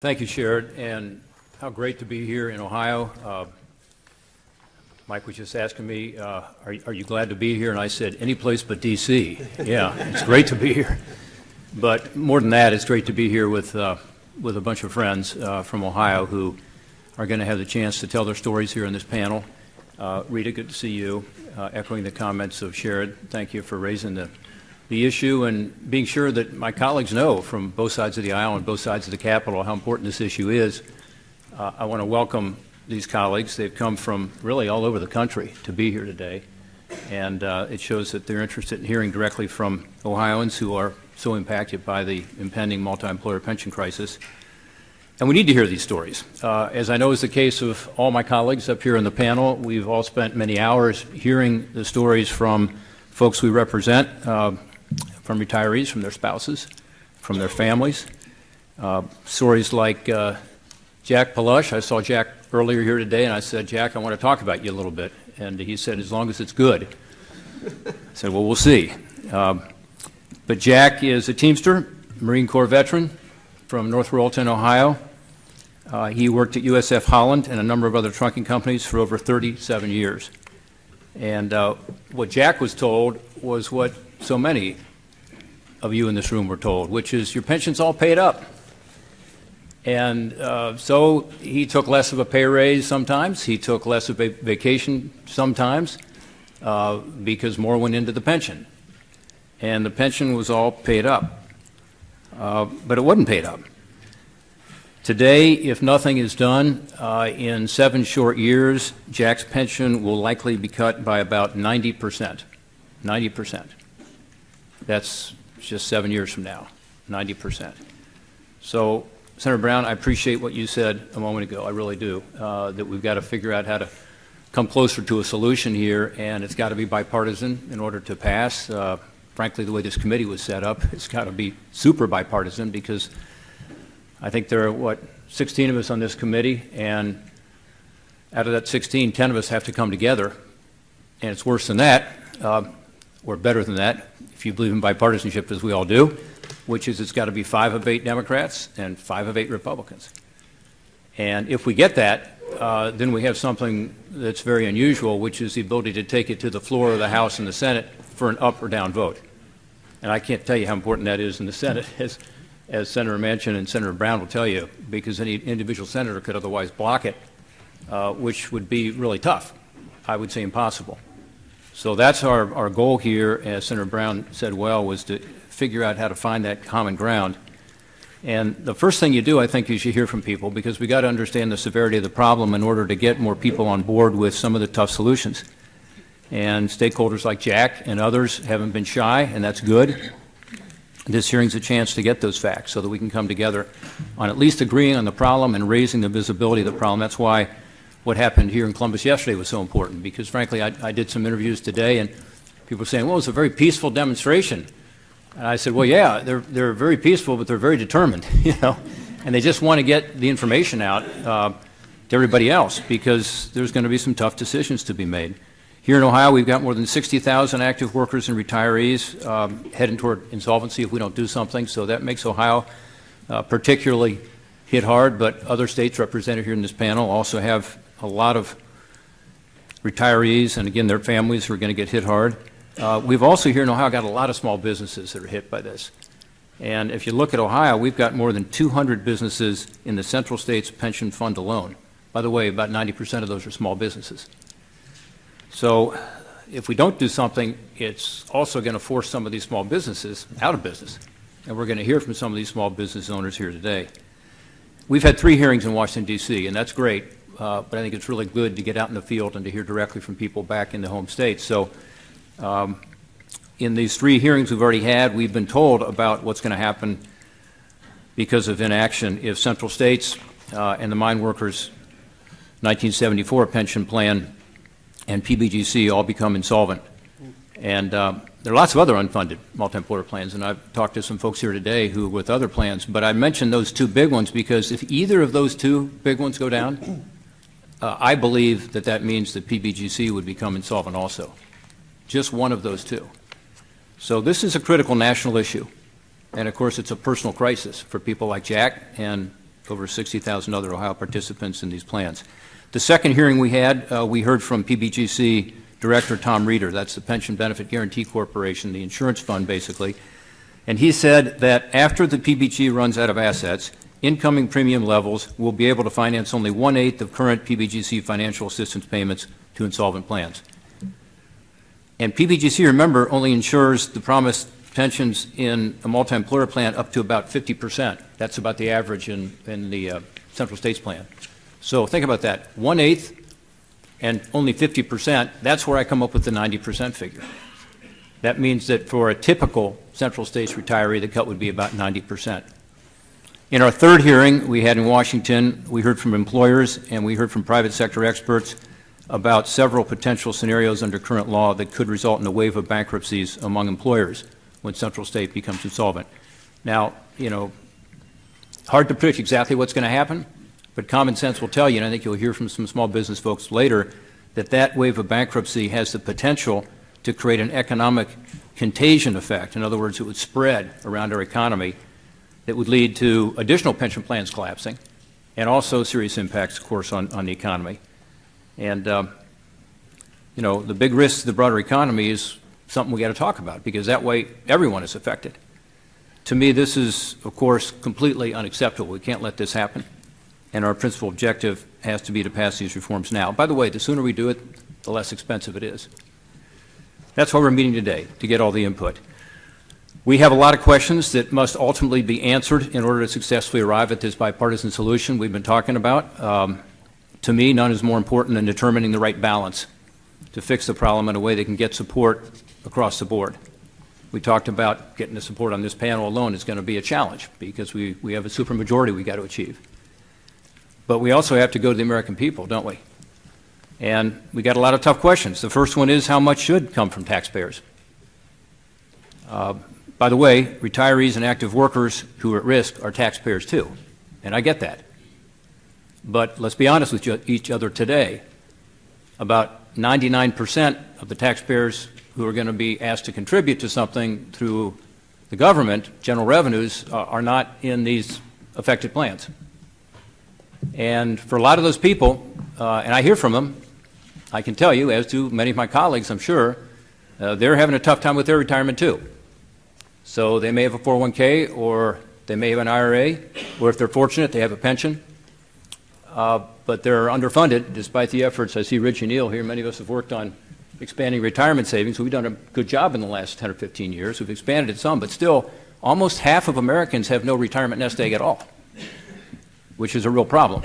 Thank you, Sherrod, and how great to be here in Ohio. Mike was just asking me, are you glad to be here? And I said, any place but D.C. Yeah, it's great to be here. But more than that, it's great to be here with a bunch of friends from Ohio who are going to have the chance to tell their stories here in this panel. Rita, good to see you. Echoing the comments of Sherrod, thank you for raising the issue and being sure that my colleagues know from both sides of the aisle and both sides of the Capitol how important this issue is. I want to welcome these colleagues. They've come from really all over the country to be here today, and it shows that they're interested in hearing directly from Ohioans who are so impacted by the impending multi-employer pension crisis. And we need to hear these stories. As I know is the case of all my colleagues up here in the panel, we've all spent many hours hearing the stories from folks we represent, from retirees, from their spouses, from their families. Stories like Jack Palush. I saw Jack earlier here today, and I said, Jack, I want to talk about you a little bit. And he said, as long as it's good. I said, well, we'll see. But Jack is a Teamster, Marine Corps veteran from North Royalton, Ohio. He worked at USF Holland and a number of other trucking companies for over 37 years. And what Jack was told was what so many of you in this room were told, which is your pension's all paid up. And so he took less of a pay raise sometimes. He took less of a vacation sometimes because more went into the pension. And the pension was all paid up. But it wasn't paid up. Today, if nothing is done, in 7 short years, Jack's pension will likely be cut by about 90%. 90%. That's just 7 years from now, 90%. So, Senator Brown, I appreciate what you said a moment ago. I really do, that we've got to figure out how to come closer to a solution here, and it's got to be bipartisan in order to pass. Frankly, the way this committee was set up, it's got to be super bipartisan because I think there are, 16 of us on this committee, and out of that 16, 10 of us have to come together, and it's worse than that, or better than that, if you believe in bipartisanship, as we all do, which is it's got to be 5 of 8 Democrats and 5 of 8 Republicans. And if we get that, then we have something that's very unusual, which is the ability to take it to the floor of the House and the Senate for an up or down vote. And I can't tell you how important that is in the Senate, as Senator Manchin and Senator Brown will tell you, because any individual senator could otherwise block it, which would be really tough. I would say impossible. So that's our goal here, as Senator Brown said well, was to figure out how to find that common ground. And the first thing you do, I think, is you hear from people, because we got to understand the severity of the problem in order to get more people on board with some of the tough solutions. And stakeholders like Jack and others haven't been shy, and that's good. This hearing's a chance to get those facts so that we can come together on at least agreeing on the problem and raising the visibility of the problem. That's why what happened here in Columbus yesterday was so important, because frankly I did some interviews today and people were saying, well, it was a very peaceful demonstration. And I said, well, yeah, they're very peaceful, but they're very determined, you know, and they just want to get the information out to everybody else, because there's going to be some tough decisions to be made. Here in Ohio, we've got more than 60,000 active workers and retirees heading toward insolvency if we don't do something. So that makes Ohio particularly hit hard, but other states represented here in this panel also have a lot of retirees and, again, their families who are going to get hit hard. We've also here in Ohio got a lot of small businesses that are hit by this. And if you look at Ohio, we've got more than 200 businesses in the Central States Pension Fund alone. By the way, about 90% of those are small businesses. So if we don't do something, it's also going to force some of these small businesses out of business. And we're going to hear from some of these small business owners here today. We've had 3 hearings in Washington, D.C., and that's great. But I think it's really good to get out in the field and to hear directly from people back in the home state. So in these 3 hearings we've already had, we've been told about what's going to happen because of inaction if Central States and the Mine Workers 1974 pension plan and PBGC all become insolvent. And there are lots of other unfunded multi-employer plans, and I've talked to some folks here today who are with other plans, but I mentioned those 2 big ones because if either of those 2 big ones go down, I believe that that means that PBGC would become insolvent also. Just one of those 2. So this is a critical national issue, and of course it's a personal crisis for people like Jack and over 60,000 other Ohio participants in these plans. The second hearing we had, we heard from PBGC Director Tom Reeder. That's the Pension Benefit Guarantee Corporation, the insurance fund, basically. And he said that after the PBG runs out of assets, incoming premium levels will be able to finance only 1/8 of current PBGC financial assistance payments to insolvent plans. And PBGC, remember, only insures the promised pensions in a multi-employer plan up to about 50%. That's about the average in the Central States plan. So think about that. 1/8 and only 50%, that's where I come up with the 90% figure. That means that for a typical Central States retiree, the cut would be about 90%. In our third hearing we had in Washington, we heard from employers and we heard from private sector experts about several potential scenarios under current law that could result in a wave of bankruptcies among employers when Central State becomes insolvent. Now, you know, hard to predict exactly what's going to happen, but common sense will tell you, and I think you'll hear from some small business folks later, that that wave of bankruptcy has the potential to create an economic contagion effect. In other words, it would spread around our economy that would lead to additional pension plans collapsing and also serious impacts, of course, on the economy. And, you know, the big risk to the broader economy is something we got to talk about, because that way everyone is affected. To me, this is, of course, completely unacceptable. We can't let this happen. And our principal objective has to be to pass these reforms now. By the way, the sooner we do it, the less expensive it is. That's why we're meeting today, to get all the input. We have a lot of questions that must ultimately be answered in order to successfully arrive at this bipartisan solution we've been talking about. To me, none is more important than determining the right balance to fix the problem in a way that can get support across the board. We talked about getting the support on this panel alone is going to be a challenge because we have a supermajority we got to achieve. But we also have to go to the American people, don't we? And we got a lot of tough questions. The first one is, how much should come from taxpayers? By the way, retirees and active workers who are at risk are taxpayers too, and I get that. But let's be honest with each other today. About 99% of the taxpayers who are going to be asked to contribute to something through the government, general revenues, are not in these affected plans. And for a lot of those people, and I hear from them, I can tell you, as do many of my colleagues, I'm sure, they're having a tough time with their retirement too. So they may have a 401k, or they may have an IRA, or if they're fortunate, they have a pension. But they're underfunded despite the efforts. I see Rich and Neil here. Many of us have worked on expanding retirement savings. We've done a good job in the last 10 or 15 years. We've expanded it some, but still almost half of Americans have no retirement nest egg at all, which is a real problem.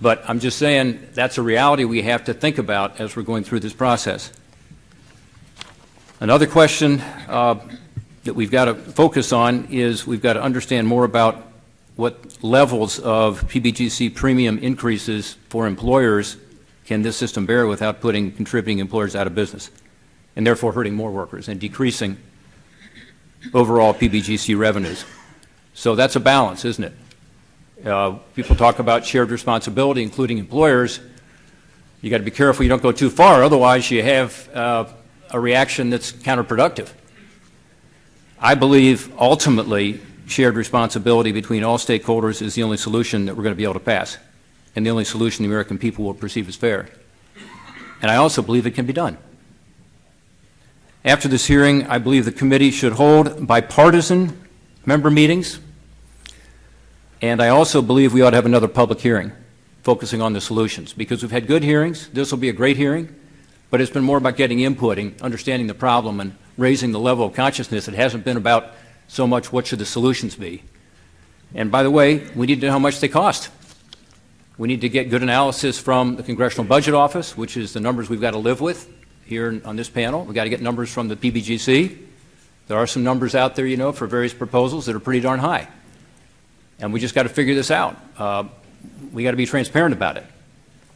But I'm just saying that's a reality we have to think about as we're going through this process. Another question that we've got to focus on is we've got to understand more about what levels of PBGC premium increases for employers can this system bear without putting contributing employers out of business, and therefore hurting more workers and decreasing overall PBGC revenues. So that's a balance, isn't it? People talk about shared responsibility, including employers. You got to be careful you don't go too far, otherwise you have a reaction that's counterproductive. I believe ultimately shared responsibility between all stakeholders is the only solution that we're going to be able to pass, and the only solution the American people will perceive as fair. And I also believe it can be done. After this hearing, I believe the committee should hold bipartisan member meetings, and I also believe we ought to have another public hearing focusing on the solutions, because we've had good hearings. This will be a great hearing, but it's been more about getting input and understanding the problem and raising the level of consciousness. It hasn't been about so much what should the solutions be. And by the way, we need to know how much they cost. We need to get good analysis from the Congressional Budget Office, which is the numbers we've got to live with here on this panel. We've got to get numbers from the PBGC. There are some numbers out there, you know, for various proposals that are pretty darn high. And we just got to figure this out. We got to be transparent about it.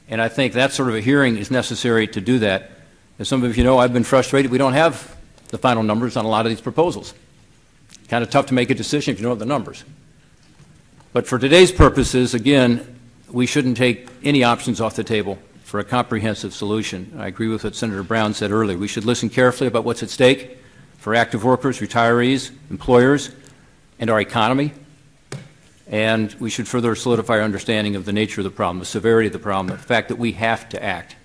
And I think that sort of a hearing is necessary to do that. As some of you know, I've been frustrated. We don't have the final numbers on a lot of these proposals. Kind of tough to make a decision if you don't have the numbers. But for today's purposes, again, we shouldn't take any options off the table for a comprehensive solution. I agree with what Senator Brown said earlier. We should listen carefully about what's at stake for active workers, retirees, employers, and our economy. And we should further solidify our understanding of the nature of the problem, the severity of the problem, the fact that we have to act.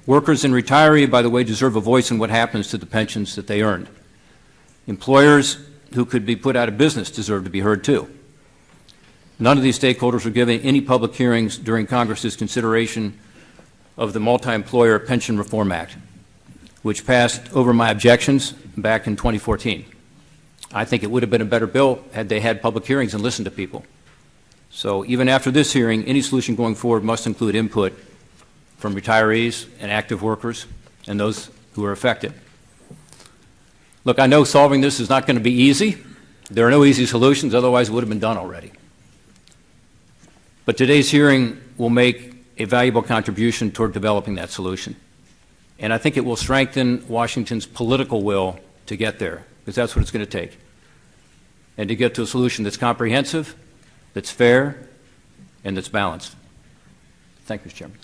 Workers and retirees, by the way, deserve a voice in what happens to the pensions that they earned. Employers who could be put out of business deserve to be heard too. None of these stakeholders were given any public hearings during Congress's consideration of the Multi-Employer Pension Reform Act, which passed over my objections back in 2014. I think it would have been a better bill had they had public hearings and listened to people. So even after this hearing, any solution going forward must include input from retirees and active workers and those who are affected. Look, I know solving this is not going to be easy. There are no easy solutions, otherwise it would have been done already. But today's hearing will make a valuable contribution toward developing that solution. And I think it will strengthen Washington's political will to get there, because that's what it's going to take. And to get to a solution that's comprehensive, that's fair, and that's balanced. Thank you, Mr. Chairman.